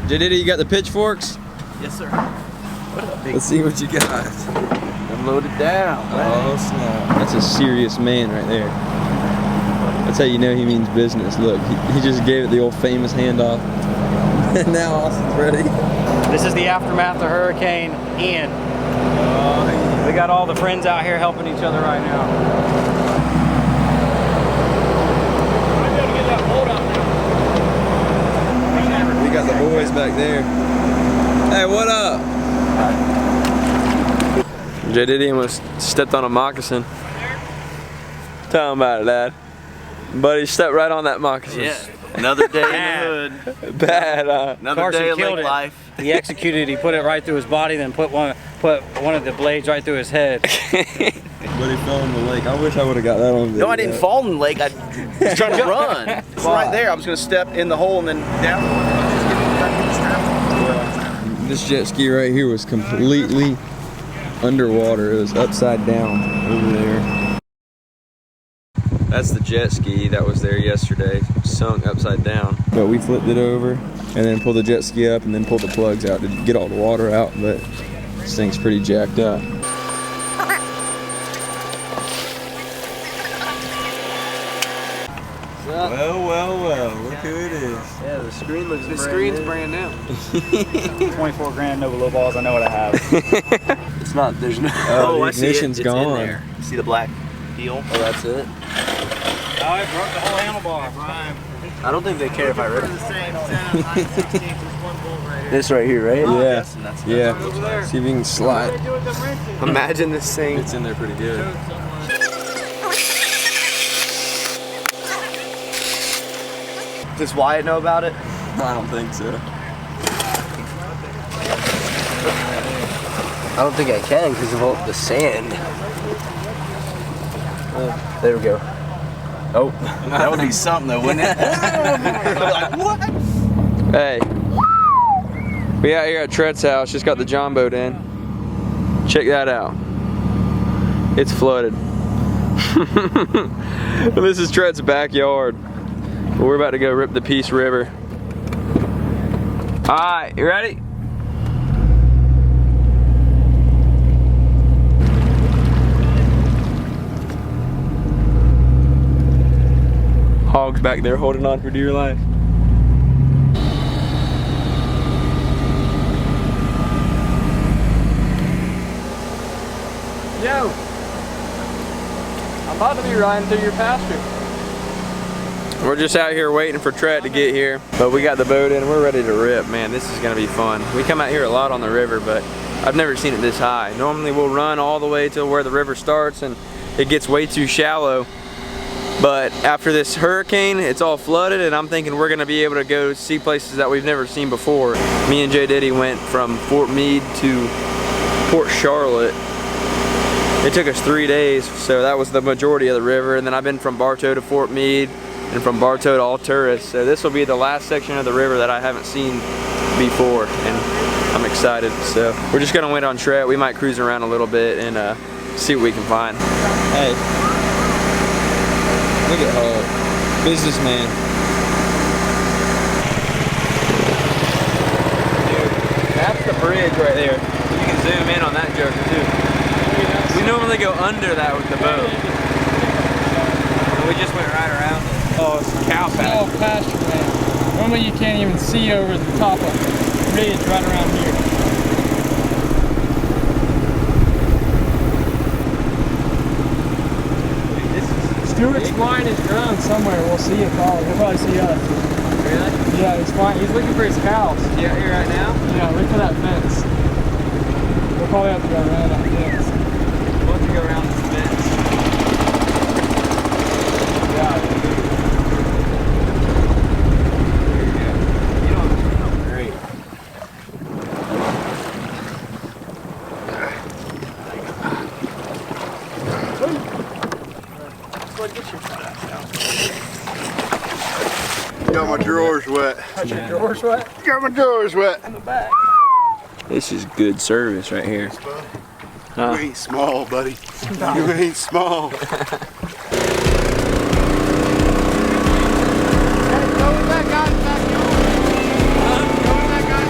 J Diddy, you got the pitchforks? Yes, sir. Let's see what you got. Unload it down. Oh snap! That's a serious man right there. That's how you know he means business. Look, he just gave it the old famous handoff. And now Austin's ready. This is the aftermath of Hurricane Ian. We got all the friends out here helping each other right now. We got the boys back there. Hey, what up? J Diddy almost stepped on a moccasin. Tell him about it, Dad. Buddy stepped right on that moccasin. Yeah. Another day in the hood. Bad. Another Carson day of killed lake it. life. He executed it. He put it right through his body, then put one of the blades right through his head. Buddy fell in the lake. I wish I would have got that on video. No, I didn't fall in the lake. I was trying to run. It's right there. I was going to step in the hole and then down. This jet ski right here was completely underwater. It was upside down over there. That's the jet ski that was there yesterday, sunk upside down. But we flipped it over and then pulled the jet ski up and then pulled the plugs out to get all the water out, but this thing's pretty jacked up. Well, look who it is. Yeah, the screen looks brand new. 24 grand, no low balls. I know what I have. It's not, there's no. Oh, the I see it. ignition's It's in gone. there. You see the black peel? Oh, that's it. Oh, I broke the whole handlebar. I don't think they care if I rip it. This right here, right? Yeah. That's Yeah. Over there. See if you can slide. Imagine this thing. It's in there pretty good. Does Wyatt know about it? I don't think so. I don't think I can because of all the sand. There we go. Oh, that would be something though, wouldn't it? Like, what? Hey, we out here at Tret's house, just got the John boat in. Check that out. It's flooded. This is Tret's backyard. We're about to go rip the Peace River. All right, you ready? Hog's back there holding on for dear life. Yo, I'm about to be riding through your pasture. We're just out here waiting for Tret to get here, but we got the boat in and we're ready to rip. Man, this is gonna be fun. We come out here a lot on the river, but I've never seen it this high. Normally we'll run all the way to where the river starts and it gets way too shallow. But after this hurricane, it's all flooded and I'm thinking we're gonna be able to go see places that we've never seen before. Me and J Diddy went from Fort Meade to Port Charlotte. It took us 3 days, so that was the majority of the river. And then I've been from Bartow to Fort Meade and from Bartow to Alturas. So this will be the last section of the river that I haven't seen before and I'm excited. So we're just gonna wait on Tret. We might cruise around a little bit and see what we can find. Hey. Look at Hog, businessman. Dude, that's the bridge right there. You can zoom in on that joker too. We normally go under that with the boat. We just went right around it. Oh, it's cow pasture. It's all pasture land. Normally you can't even see over the top of the bridge right around here. Stuart's flying his drone somewhere. We'll see it probably. He'll probably see us. Really? Yeah, he's flying. He's looking for his cows. You out here right now? Yeah, look for that fence. We'll probably have to go around that fence. We'll have to go around this fence. Yeah. Great. Got my drawers wet. Got your drawers wet? Got my drawers wet. In the back. This is good service right here. You ain't small, buddy. You ain't small. Go with that guy's backyard. Go with that guy's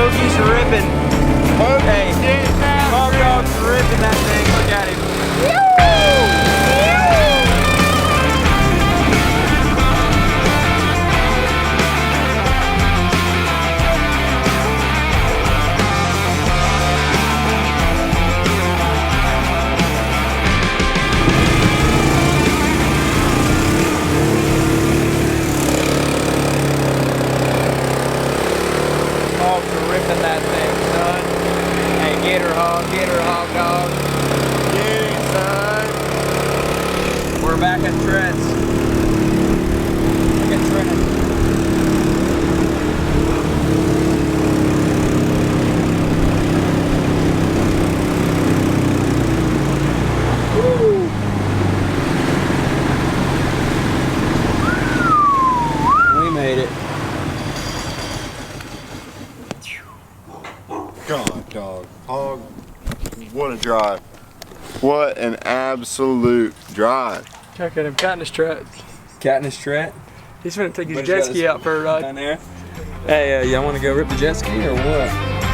Hoagie's ripping. Hey, Hog Dog's ripping that thing. Look at him. Hog's ripping that thing, son. Hey, get her, Hog Dog. Get him, son. We're back at Trent's. Look at Trent. We made it. God, dog. Hog. What a drive. What an absolute drive. Check at him, cat in his truck. Cat in his Trent. He's gonna take his But jet he's got ski his- out for a ride. Down there. Hey, y'all want to go rip the jet ski or what?